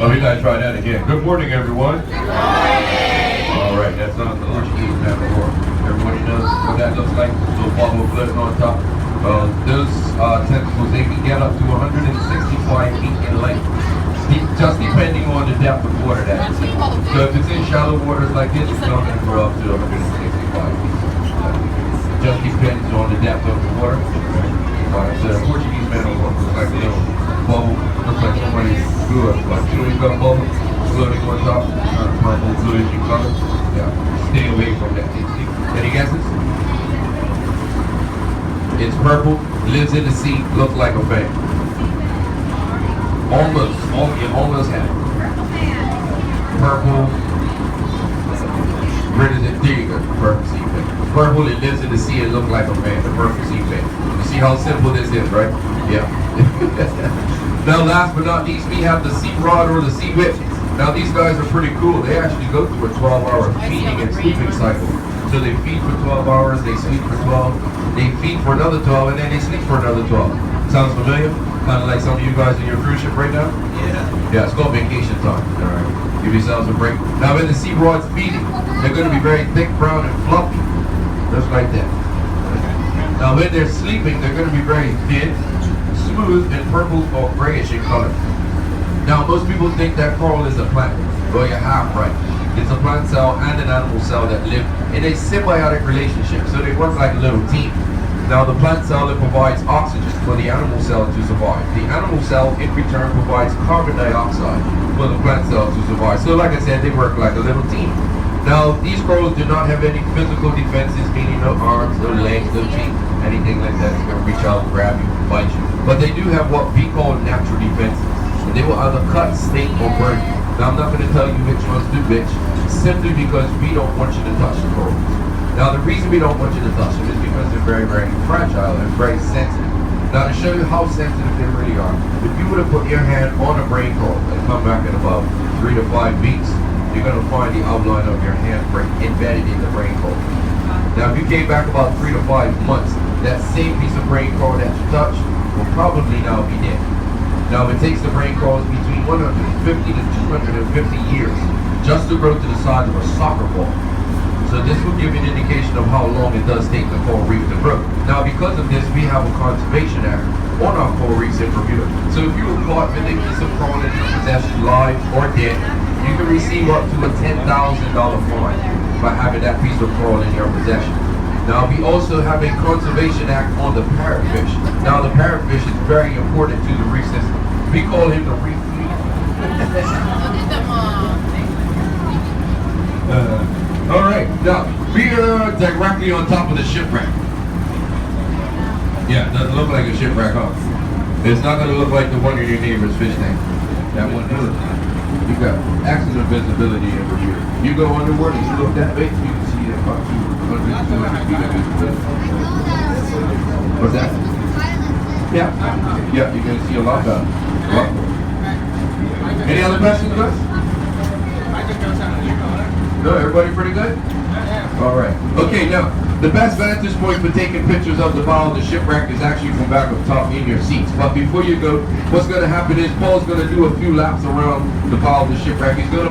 Oh, we gotta try that again. Good morning, everyone. Good morning. All right, that's not the Portuguese man before. Everybody knows what that looks like. Little bubble floating on top. Those tentacles, they can get up to 165 feet in length, just depending on the depth of water that is. So if it's in shallow waters like this, it's not going to go up to 165 feet. Just depends on the depth of the water. The Portuguese man looks like a little bubble, looks like somebody blew a chewing gum bubble floating on top, purple, bluish in color. Yeah, stay away from that. Any guesses? It's purple, lives in the sea, looks like a fan. You almost had it. Purple, where is it? There you go, purple sea fan. Purple, it lives in the sea, it looks like a fan, the purple sea fan. You see how simple this is, right? Yeah. Now last but not least, we have the sea rod or the sea whip. Now these guys are pretty cool. They actually go through a 12-hour feeding and sleeping cycle. So they feed for 12 hours, they sleep for 12, they feed for another 12, and then they sleep for another 12. Sounds familiar? Kind of like some of you guys in your cruise ship right now? Yeah. Yeah, it's called vacation time. All right. Give yourselves a break. Now when the sea rod's feeding, they're going to be very thick, brown, and fluffy. Just like that. Now when they're sleeping, they're going to be very thin, smooth, and purple or grayish in color. Now most people think that coral is a plant. Well, you're half right. It's a plant cell and an animal cell that live in a symbiotic relationship, so they work like a little team. Now the plant cell, it provides oxygen for the animal cell to survive. The animal cell in return provides carbon dioxide for the plant cell to survive. So like I said, they work like a little team. Now these corals do not have any physical defenses, meaning no arms, no legs, no teeth, anything like that. It's going to reach out, grab you, bite you. But they do have what we call natural defenses. They will either cut, sting, or burn you. Now I'm not going to tell you which ones do which, simply because we don't want you to touch the corals. Now the reason we don't want you to touch them is because they're very, very fragile and very sensitive. Now to show you how sensitive they really are, if you were to put your hand on a brain coral and come back in about 3 to 5 weeks, you're going to find the outline of your handprint embedded in the brain coral. Now if you came back about 3 to 5 months, that same piece of brain coral that you touched will probably now be dead. Now it takes the brain corals between 150 to 250 years just to grow to the size of a soccer ball. So this will give you an indication of how long it does take the coral reef to grow. Now because of this, we have a conservation act on our coral reefs in Bermuda. So if you were caught with a piece of coral in your possession, live or dead, you can receive up to a $10,000 fine by having that piece of coral in your possession. Now we also have a conservation act on the parrotfish. Now the parrotfish is very important to the reef system. We call him the reef leader. All right, now we are directly on top of the shipwreck. Yeah, it doesn't look like a shipwreck, huh? It's not going to look like the one in your neighbor's fish tank. That one does. You got excellent visibility over here. You go underwater, you look that way, you can see about 200, 200 feet of visibility. What's that? Yeah, yeah, you're going to see a lot better. Any other questions, guys? No, everybody pretty good? All right. Okay, now, the best vantage point for taking pictures of the bow of the shipwreck is actually from back up top in your seats. But before you go, what's going to happen is Paul's going to do a few laps around the bow of the shipwreck. He's going to